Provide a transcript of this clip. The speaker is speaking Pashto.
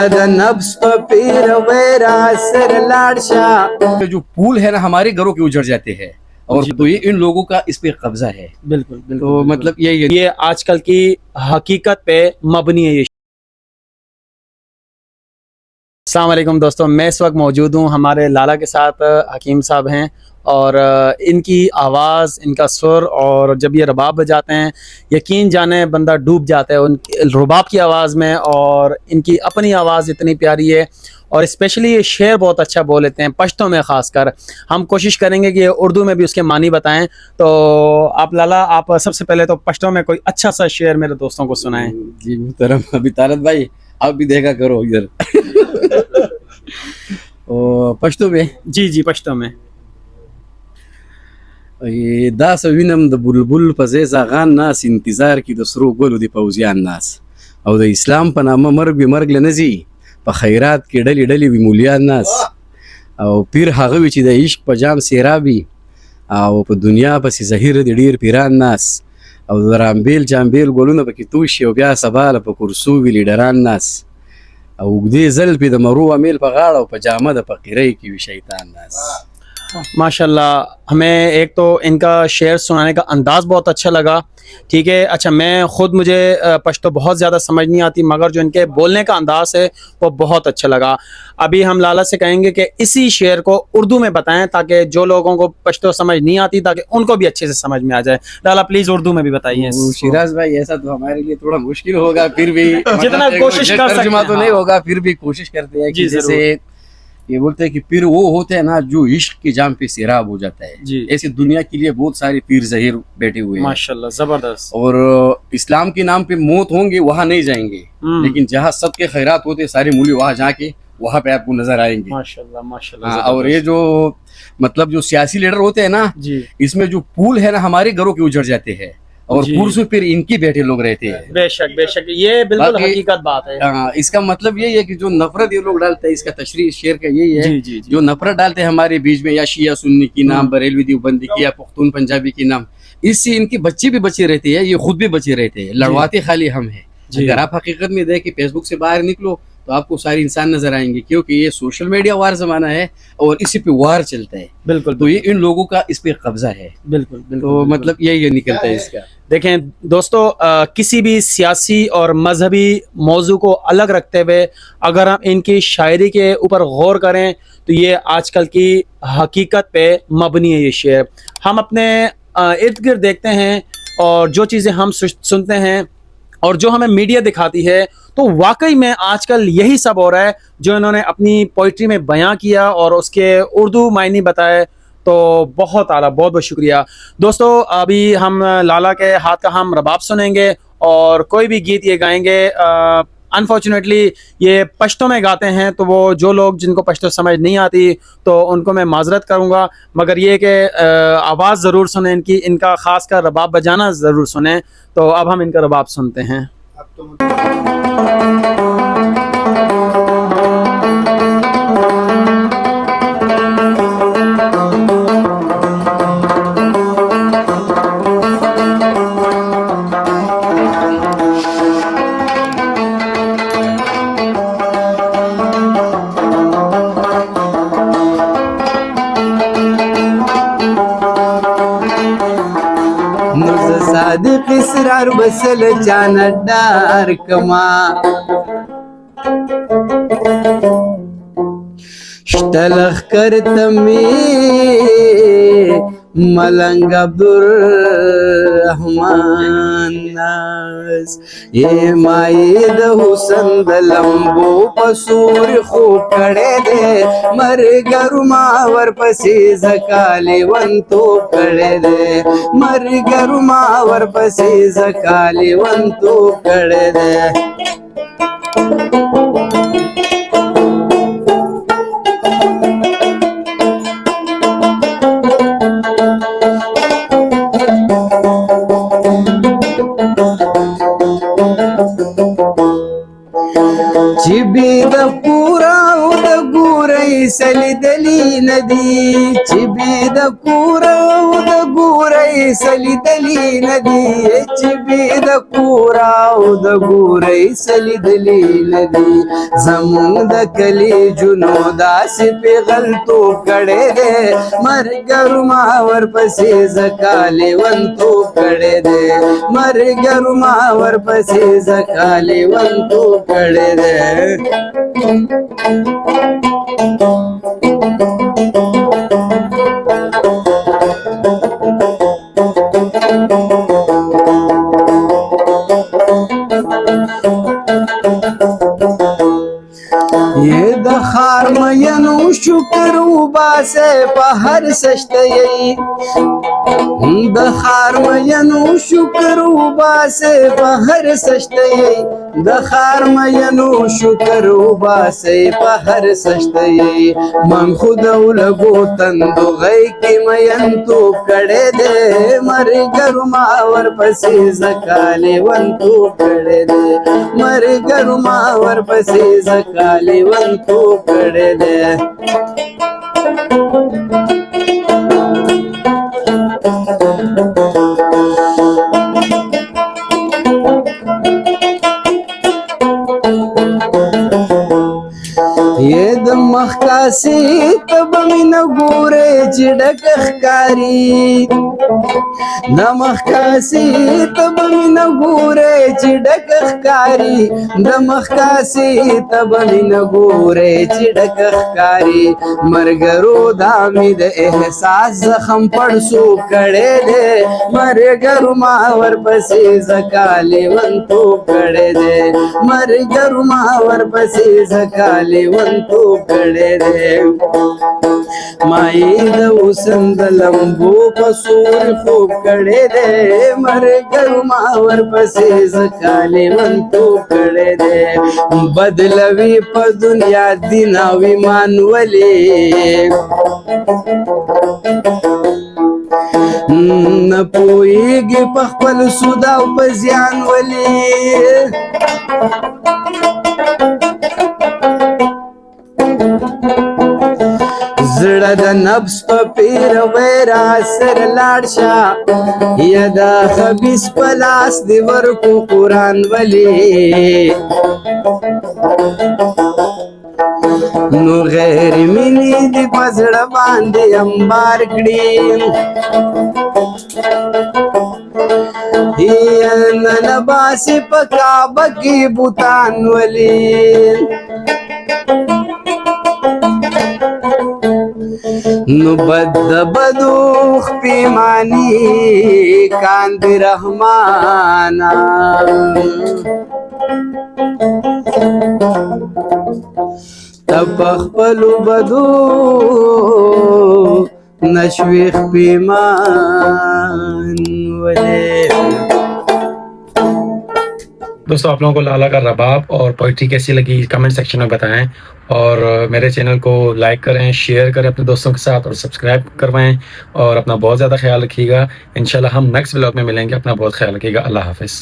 کد نفس پیر ویرا سر لاڑشا. جو پھول ہے نا ہمارے گھروں کے اجڑ جاتے ہیں اور تو یہ ان لوگوں کا اس پہ قبضہ ہے. بالکل تو مطلب یہ آج کل کی حقیقت پہ مبنی ہے یہ. السلام علیکم دوستوں، میں اس وقت موجود ہوں، ہمارے لالا کے ساتھ حکیم صاحب ہیں اور ان کی آواز، ان کا سر اور جب یہ رباب بجاتے ہیں یقین جانے بندہ ڈوب جاتا ہے ان کی رباب کی آواز میں. اور ان کی اپنی آواز اتنی پیاری ہے اور اسپیشلی یہ شعر بہت اچھا بول لیتے ہیں پشتوں میں. خاص کر ہم کوشش کریں گے کہ اردو میں بھی اس کے معنی بتائیں. تو آپ لالا، آپ سب سے پہلے تو پشتوں میں کوئی اچھا سا شعر میرے دوستوں کو سنائیں. جی محترم ابھی طارت بھائی آپ بھی دیکھا کرو ادھر. پشتو میں جی پشتوں میں. دا سوینم د بلبل په زاغان ناس انتظار کی د سرو ګلو د پوځیان ناس او د اسلام په نامه مرګ به مرګ لنزي په خیرات کې ډلې ډلې وي مولیان ناس او پیر هغه وي چې د عشق په جام سیرابي او په دنیا پسې زهیر د ډیر پیران ناس او د رامبیل جامبیل ګلونه پکې توشي او بیا سبا له په کرسو وي لیډران ناس او اوږدې زلفې د مرو امیل په غاړه او په جامه د فقیرۍ کې وي شیطان ناس. ماشاء اللہ، ہمیں ایک تو ان کا شعر سنانے کا انداز بہت اچھا لگا. ٹھیک ہے، اچھا میں خود مجھے پشتو بہت زیادہ سمجھ نہیں آتی مگر جو ان کے بولنے کا انداز ہے وہ بہت اچھا لگا. ابھی ہم لالا سے کہیں گے کہ اسی شعر کو اردو میں بتائیں تاکہ جو لوگوں کو پشتو سمجھ نہیں آتی تاکہ ان کو بھی اچھے سے سمجھ میں آ جائے. لالا پلیز اردو میں بھی بتائیے. شیراز بھائی ایسا تو ہمارے لیے تھوڑا مشکل ہوگا، پھر بھی جتنا کوشش کر سکتے ترجمہ تو نہیں ہوگا، پھر بھی کوشش کرتے ہیں کہ جیسے یہ بولتے ہیں کہ پیر وہ ہوتے ہیں نا جو عشق کی جام پہ سیراب ہو جاتا ہے. ایسے دنیا کے لیے بہت سارے پیر ظہیر بیٹھے ہوئے ہیں ماشاءاللہ، زبردست. اور اسلام کے نام پہ موت ہوں گے وہاں نہیں جائیں گے، لیکن جہاں سب کے خیرات ہوتے سارے مولی وہاں جا کے وہاں پہ آپ کو نظر آئیں گے. ماشاءاللہ. اور یہ جو مطلب جو سیاسی لیڈر ہوتے ہیں نا اس میں جو پھول ہے نا ہمارے گھروں کے اجڑ جاتے ہیں اور کرسیوں پھر ان کی بیٹھے لوگ رہتے ہیں. بے شک بے شک، یہ بالکل حقیقت بات ہے. اس کا مطلب یہی ہے کہ جو نفرت یہ لوگ ڈالتے ہیں، اس کا تشریح شعر کا یہی ہے جو نفرت ڈالتے ہیں ہمارے بیچ میں، یا شیعہ سنی کی نام، بریلوی دیوبندی کی، یا پختون پنجابی کی نام، اس سے ان کی بچے بھی بچے رہتے ہیں، یہ خود بھی بچے رہتے ہیں. لڑواتے خالی ہم ہیں. اگر آپ حقیقت میں دیکھیں فیس بک سے باہر نکلو تو آپ کو سارے انسان نظر آئیں گے، کیونکہ یہ سوشل میڈیا وار زمانہ ہے اور اسی پہ وار چلتا ہے. بالکل. تو یہ ان لوگوں کا اس پہ قبضہ ہے. بالکل. تو مطلب یہی نکلتا ہے اس کا. دیکھیں دوستو، کسی بھی سیاسی اور مذہبی موضوع کو الگ رکھتے ہوئے اگر ہم ان کی شاعری کے اوپر غور کریں تو یہ آج کل کی حقیقت پہ مبنی ہے یہ شعر. ہم اپنے ارد گرد دیکھتے ہیں اور جو چیزیں ہم سنتے ہیں اور جو ہمیں میڈیا دکھاتی ہے تو واقعی میں آج کل یہی سب ہو رہا ہے جو انہوں نے اپنی پوئٹری میں بیان کیا اور اس کے اردو معنی بتائے. تو بہت اعلیٰ، بہت بہت شکریہ. دوستو ابھی ہم لالا کے ہاتھ کا ہم رباب سنیں گے اور کوئی بھی گیت یہ گائیں گے. انفارچونیٹلی یہ پشتوں میں گاتے ہیں تو وہ جو لوگ جن کو پشتو سمجھ نہیں آتی تو ان کو میں معذرت کروں گا، مگر یہ کہ آواز ضرور سنیں ان کا خاص کر رباب بجانا ضرور سنیں. تو اب ہم ان کا رباب سنتے ہیں. صادق اسرار بسل جانت ڈار کما اشتلخ کرتمی ملنگ عبدالرحمن ناز یہ مائی د حسن د لمبو پسور خوب کڑے دے مرگر ماور پسی زکالی ون تو کڑے دے مرگر ماور پسی زکالی ون تو کڑے دے. چبی د پورا د ګورې سلی دلی ندی چبی د پورا د ګورې سلی دلی ندی چبی د کوراو د ګورې سلیدلی ندی زمونږ د کلی جنو داسې پیغلتو کړی دی مرګرو ما ورپسې زکا لیونتو کړی دی مرګرو ما ورپسې زکا لیونتو کړی دی ये د خار مینو شکر وباسه په هر سجده یې د خار مینو شکر وباسه په هر سجده یې د خار مینو شکر وباسه په هر سجده یې من خود ولګو تندو غي کې مین تو کړه دې مرګرو ما ورپسې زکالې ون تو کړه دې مرګرو ما ورپسې زکالې ون تو کړه دې ये د مخکاسي تب مين ګوره چې ډک ښکاری د مخکاسي تب مين ګوره چې ډک ښکاری د مخکاسي تب مين ګوره چې ډک ښکاری مرګرو دا مې د احساس زخم پړسو کړه دې مرګرو ما ورپسې زکالې ون تو کړه دې مرګرو ما ورپسې زکالې ون تو کړه دې مای د وسند لمبو پسور خوب کړه دې مرګرو ما ورپسې زکالې ون تو کړه دې بدلوي په دنیا دین او ایمان ولې نه پوهیږي په خپل سود او په زیان ولې زړه د نفس په پیروي را سر لاړ شه یا د خبیث په لاس دې ورکو قرآن ولې نو غیر مینې دې په زړه باندې انبار کړي نن باسي په کعبه کې بوتان ولې نو بد بدوخ پیمانی کاند رحمانا تب خپلو بدو نشویخ پیمان ولے दोस्तों आप लोगों को लाला का रबाब और पोइट्री कैसी लगी कमेंट सेक्शन में बताएं और मेरे चैनल को लाइक करें शेयर करें अपने दोस्तों के साथ और सब्सक्राइब करवाएं और अपना बहुत ज़्यादा ख्याल रखिएगा इंशाल्लाह हम नेक्स्ट व्लॉग में मिलेंगे अपना बहुत ख्याल रखिएगा अल्लाह हाफिज़।